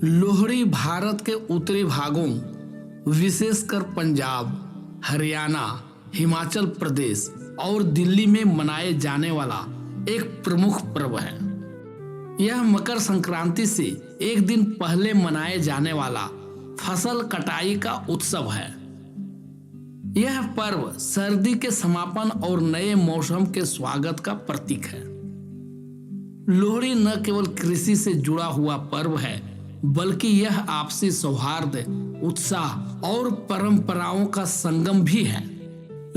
लोहड़ी भारत के उत्तरी भागों विशेषकर पंजाब, हरियाणा, हिमाचल प्रदेश और दिल्ली में मनाए जाने वाला एक प्रमुख पर्व है। यह मकर संक्रांति से एक दिन पहले मनाए जाने वाला फसल कटाई का उत्सव है। यह पर्व सर्दी के समापन और नए मौसम के स्वागत का प्रतीक है। लोहड़ी न केवल कृषि से जुड़ा हुआ पर्व है, बल्कि यह आपसी सौहार्द, उत्साह और परंपराओं का संगम भी है।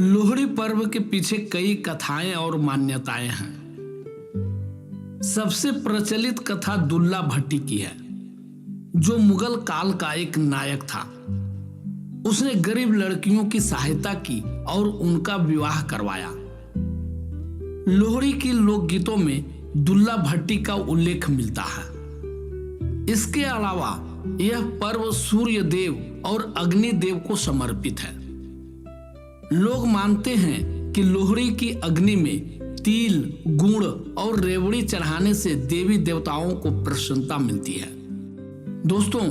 लोहड़ी पर्व के पीछे कई कथाएं और मान्यताएं हैं। सबसे प्रचलित कथा दुल्ला भट्टी की है, जो मुगल काल का एक नायक था। उसने गरीब लड़कियों की सहायता की और उनका विवाह करवाया। लोहड़ी की लोकगीतों में दुल्ला भट्टी का उल्लेख मिलता है। इसके अलावा यह पर्व सूर्य देव और अग्नि देव को समर्पित है। लोग मानते हैं कि लोहड़ी की अग्नि में तिल, गुड़ और रेवड़ी चढ़ाने से देवी देवताओं को प्रसन्नता मिलती है। दोस्तों,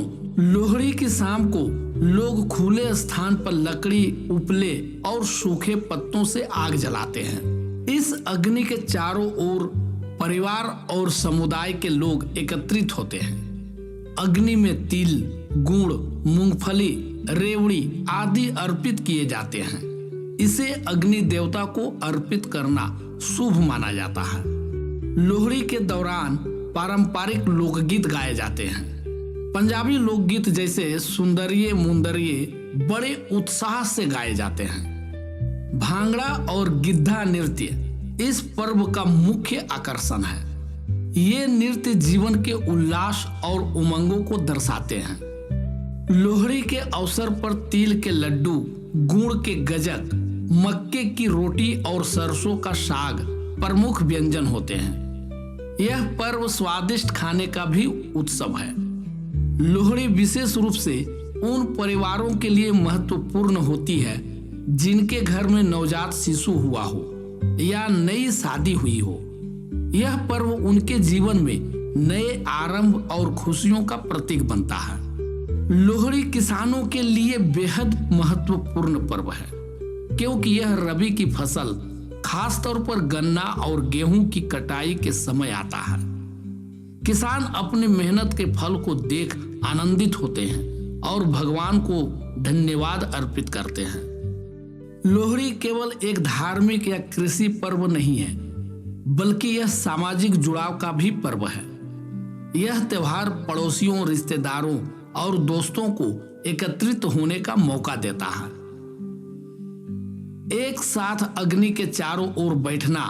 लोहड़ी की शाम को लोग खुले स्थान पर लकड़ी, उपले और सूखे पत्तों से आग जलाते हैं। इस अग्नि के चारों ओर परिवार और समुदाय के लोग एकत्रित होते हैं। अग्नि में तिल, गुड़, मूंगफली, रेवड़ी आदि अर्पित किए जाते हैं। इसे अग्नि देवता को अर्पित करना शुभ माना जाता है। लोहड़ी के दौरान पारंपरिक लोकगीत गाए जाते हैं। पंजाबी लोकगीत जैसे सुंदरिये मुंदरिये बड़े उत्साह से गाए जाते हैं। भांगड़ा और गिद्धा नृत्य इस पर्व का मुख्य आकर्षण है। ये नृत्य जीवन के उल्लास और उमंगों को दर्शाते हैं। लोहड़ी के अवसर पर तिल के लड्डू, गुड़ के गजक, मक्के की रोटी और सरसों का साग प्रमुख व्यंजन होते हैं। यह पर्व स्वादिष्ट खाने का भी उत्सव है। लोहड़ी विशेष रूप से उन परिवारों के लिए महत्वपूर्ण होती है जिनके घर में नवजात शिशु हुआ हो या नई शादी हुई हो। यह पर्व उनके जीवन में नए आरंभ और खुशियों का प्रतीक बनता है। लोहड़ी किसानों के लिए बेहद महत्वपूर्ण पर्व है, क्योंकि यह रबी की फसल, खास तौर पर गन्ना और गेहूं की कटाई के समय आता है। किसान अपनी मेहनत के फल को देख आनंदित होते हैं और भगवान को धन्यवाद अर्पित करते हैं। लोहड़ी केवल एक धार्मिक या कृषि पर्व नहीं है, बल्कि यह सामाजिक जुड़ाव का भी पर्व है। यह त्योहार पड़ोसियों, रिश्तेदारों और दोस्तों को एकत्रित होने का मौका देता है। एक साथ अग्नि के चारों ओर बैठना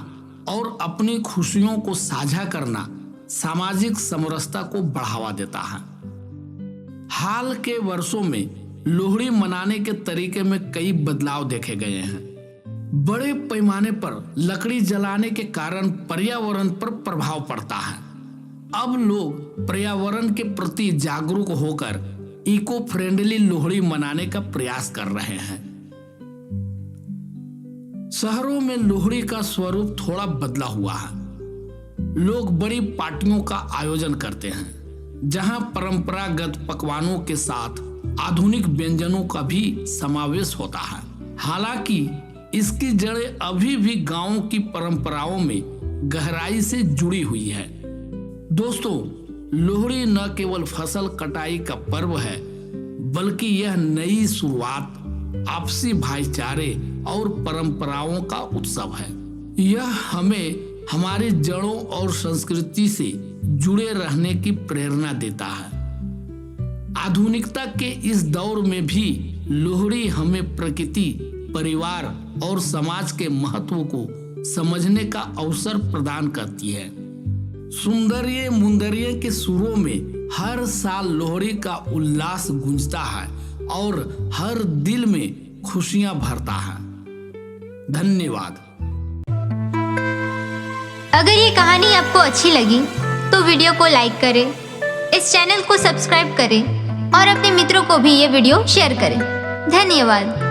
और अपनी खुशियों को साझा करना सामाजिक समरसता को बढ़ावा देता है। हाल के वर्षों में लोहड़ी मनाने के तरीके में कई बदलाव देखे गए हैं। बड़े पैमाने पर लकड़ी जलाने के कारण पर्यावरण पर प्रभाव पड़ता है। अब लोग पर्यावरण के प्रति जागरूक होकर इको फ्रेंडली लोहड़ी मनाने का प्रयास कर रहे हैं। शहरों में लोहड़ी का स्वरूप थोड़ा बदला हुआ है। लोग बड़ी पार्टियों का आयोजन करते हैं, जहां परंपरागत पकवानों के साथ आधुनिक व्यंजनों का भी समावेश होता है। हालांकि इसकी जड़ें अभी भी गांवों की परंपराओं में गहराई से जुड़ी हुई है। दोस्तों, लोहड़ी न केवल फसल कटाई का पर्व है, बल्कि यह नई शुरुआत, आपसी भाईचारे और परंपराओं का उत्सव है। यह हमें हमारी जड़ों और संस्कृति से जुड़े रहने की प्रेरणा देता है। आधुनिकता के इस दौर में भी लोहड़ी हमें प्रकृति, परिवार और समाज के महत्व को समझने का अवसर प्रदान करती है। सुंदरिये मुंदरिये के सुरों में हर साल लोहड़ी का उल्लास गूंजता है और हर दिल में खुशियां भरता है। धन्यवाद। अगर ये कहानी आपको अच्छी लगी तो वीडियो को लाइक करें, इस चैनल को सब्सक्राइब करें और अपने मित्रों को भी ये वीडियो शेयर करें। धन्यवाद।